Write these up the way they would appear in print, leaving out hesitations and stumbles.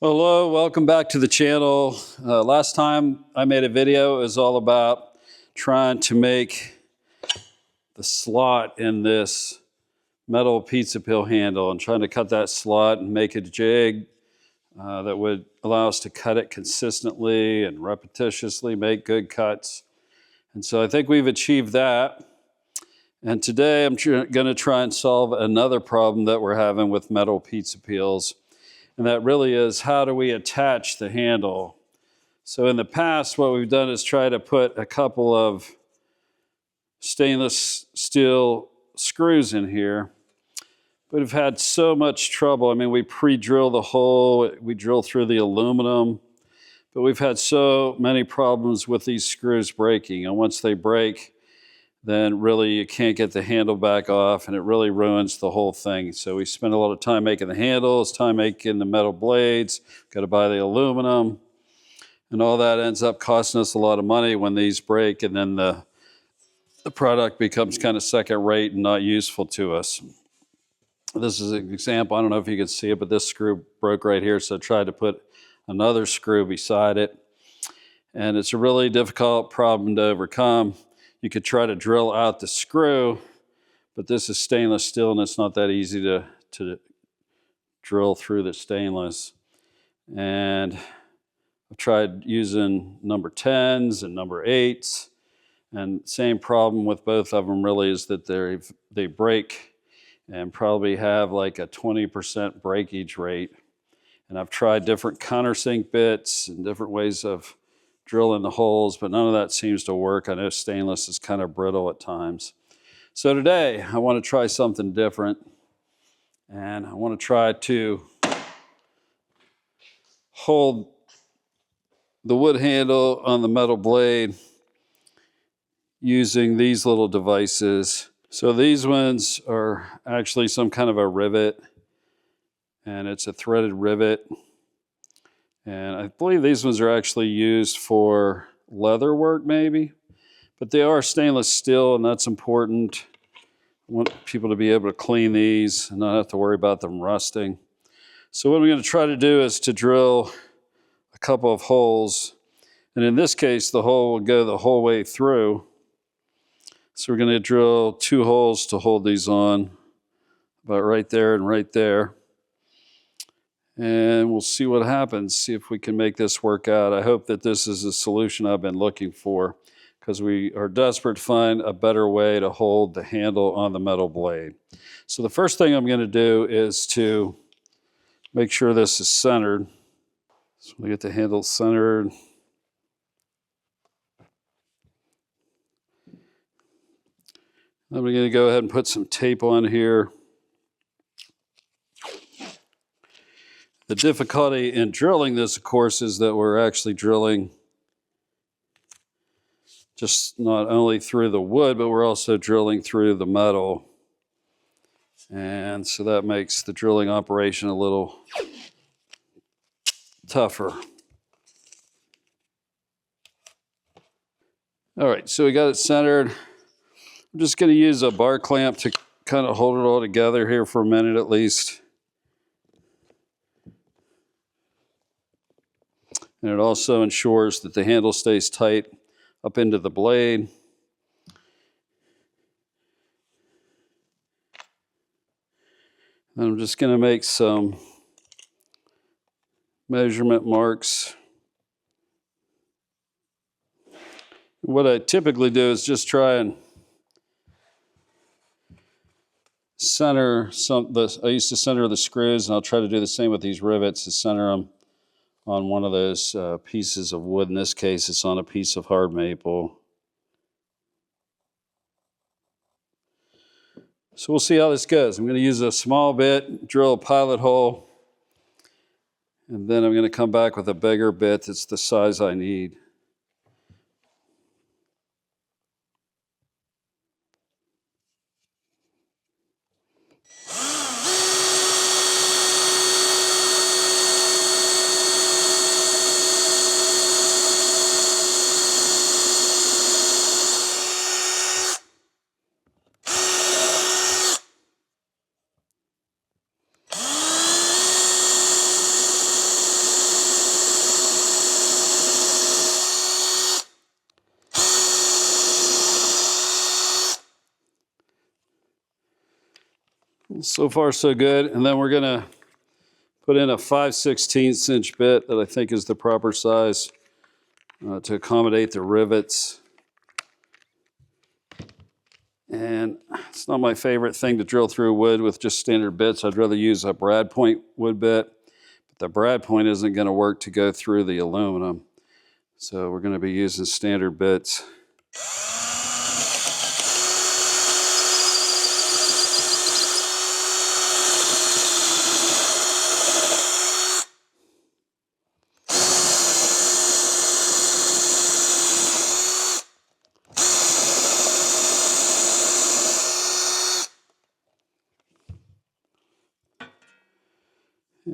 Hello, welcome back to the channel. Last time I made a video, it was all about trying to make the slot in this metal pizza peel handle and trying to cut that slot and make a jig that would allow us to cut it consistently and repetitiously make good cuts. And so I think we've achieved that. And today I'm going to try and solve another problem that we're having with metal pizza peels. And that really is, how do we attach the handle? So in the past, what we've done is try to put a couple of stainless steel screws in here. But we've had so much trouble. I mean, we pre-drill the hole, we drill through the aluminum, but we've had so many problems with these screws breaking. And once they break, then really you can't get the handle back off, and it really ruins the whole thing. So we spend a lot of time making the handles, time making the metal blades, got to buy the aluminum, and all that ends up costing us a lot of money when these break, and then the product becomes kind of second rate and not useful to us. This is an example. I don't know if you can see it, but this screw broke right here, so I tried to put another screw beside it. And it's a really difficult problem to overcome. You could try to drill out the screw, but this is stainless steel and it's not that easy to drill through the stainless. And I've tried using number 10s and number 8s, and same problem with both of them really is that they break and probably have like a 20% breakage rate. And I've tried different countersink bits and different ways of drilling the holes, but none of that seems to work. I know stainless is kind of brittle at times. So today I want to try something different, and I want to try to hold the wood handle on the metal blade using these little devices. So these ones are actually some kind of a rivet, and it's a threaded rivet. And I believe these ones are actually used for leather work maybe, but they are stainless steel, and that's important. I want people to be able to clean these and not have to worry about them rusting. So what I'm going to try to do is to drill a couple of holes, and in this case the hole will go the whole way through. So we're going to drill 2 holes to hold these on, about right there and right there. And we'll see what happens, see if we can make this work out. I hope that this is the solution I've been looking for, because we are desperate to find a better way to hold the handle on the metal blade. So the first thing I'm going to do is to make sure this is centered. So we get the handle centered. Then we're going to go ahead and put some tape on here. The difficulty in drilling this, of course, is that we're actually drilling just not only through the wood, but we're also drilling through the metal. And so that makes the drilling operation a little tougher. All right, so we got it centered. I'm just going to use a bar clamp to kind of hold it all together here for a minute at least. And it also ensures that the handle stays tight up into the blade. And I'm just going to make some measurement marks. What I typically do is just try and center I used to center the screws, and I'll try to do the same with these rivets, to center them on one of those pieces of wood. In this case, it's on a piece of hard maple. So we'll see how this goes. I'm going to use a small bit, drill a pilot hole, and then I'm going to come back with a bigger bit that's the size I need. So far so good. And then we're gonna put in a 5/16 inch bit that I think is the proper size to accommodate the rivets. And it's not my favorite thing to drill through wood with just standard bits. I'd rather use a brad point wood bit, but the brad point isn't going to work to go through the aluminum. So we're going to be using standard bits.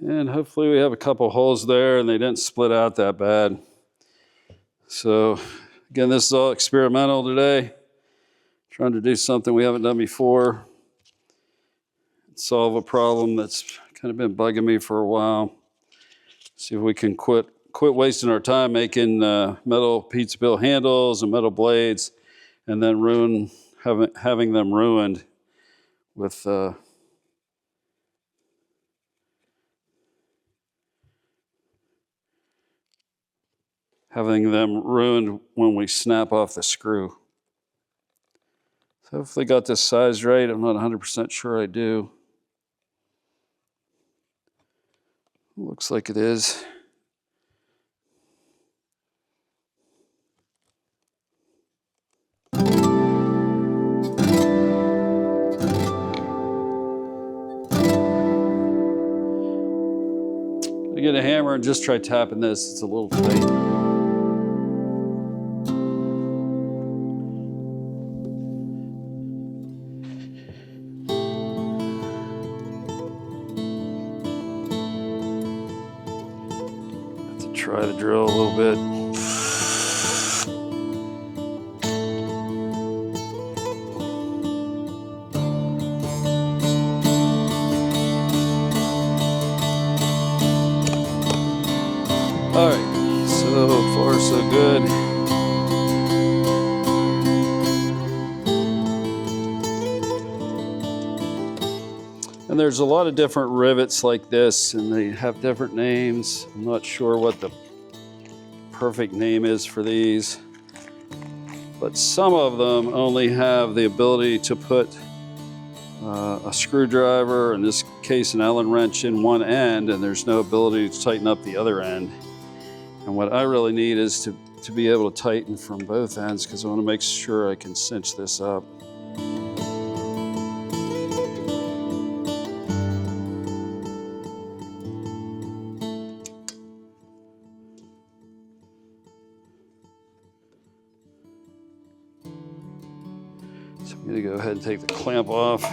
And hopefully we have a couple holes there and they didn't split out that bad. So again, this is all experimental today. Trying to do something we haven't done before. Solve a problem that's kind of been bugging me for a while. See if we can quit wasting our time making metal pizza bill handles and metal blades and then having them ruined with when we snap off the screw. So hopefully got this size right. I'm not 100% sure I do. Looks like it is. I get a hammer and just try tapping this. It's a little tight. Try to drill a little bit. All right, so far so good. And there's a lot of different rivets like this, and they have different names. I'm not sure what the perfect name is for these, but some of them only have the ability to put a screwdriver, in this case an Allen wrench, in one end, and there's no ability to tighten up the other end. And what I really need is to be able to tighten from both ends, because I want to make sure I can cinch this up. So I'm going to go ahead and take the clamp off.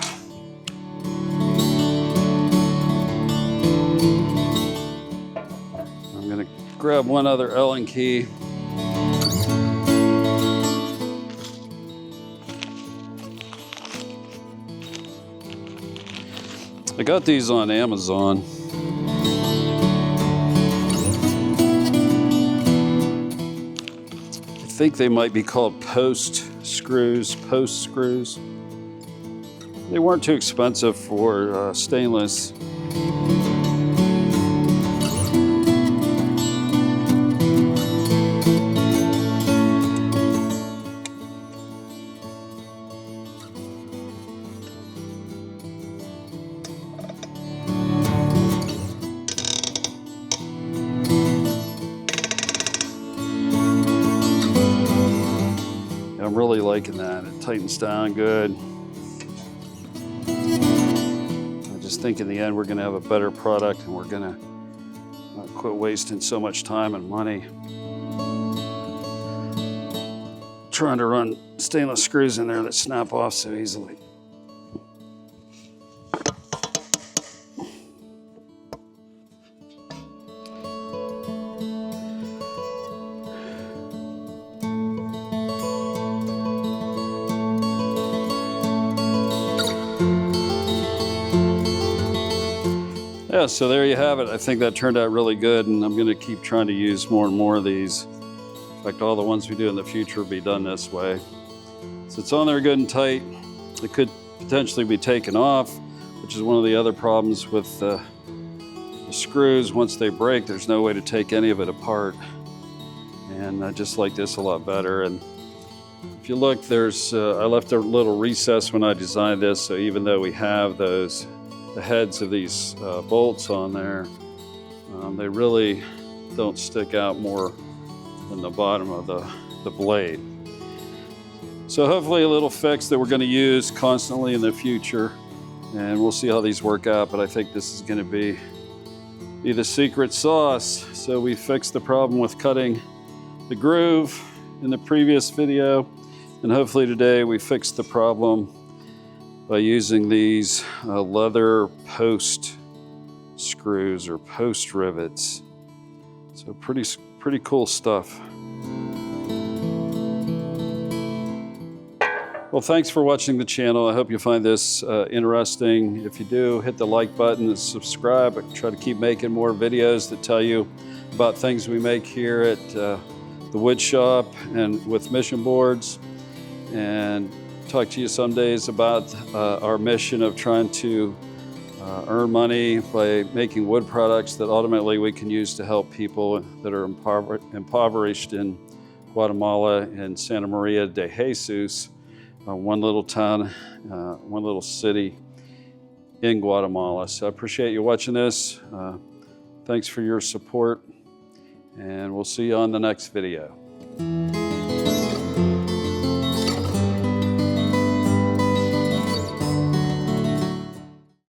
I'm going to grab one other Allen key. I got these on Amazon. I think they might be called post screws. They weren't too expensive for stainless. I'm really liking that. It tightens down good. I just think in the end we're going to have a better product, and we're going to quit wasting so much time and money trying to run stainless screws in there that snap off so easily. Yeah, so there you have it. I think that turned out really good, and I'm going to keep trying to use more and more of these. In fact, all the ones we do in the future will be done this way. So it's on there good and tight. It could potentially be taken off, which is one of the other problems with the screws. Once they break, there's no way to take any of it apart. And I just like this a lot better. And if you look, there's I left a little recess when I designed this, so even though we have the heads of these bolts on there, they really don't stick out more than the bottom of the blade. So hopefully a little fix that we're going to use constantly in the future, and we'll see how these work out, but I think this is going to be the secret sauce. So we fixed the problem with cutting the groove in the previous video, and hopefully today we fixed the problem by using these leather post screws or post rivets. So pretty cool stuff. Well, thanks for watching the channel. I hope you find this interesting. If you do, hit the like button and subscribe. I try to keep making more videos that tell you about things we make here at the wood shop and with mission boards, and talk to you some days about our mission of trying to earn money by making wood products that ultimately we can use to help people that are impoverished in Guatemala and Santa Maria de Jesus, one little town, one little city in Guatemala. So I appreciate you watching this. Thanks for your support, and we'll see you on the next video.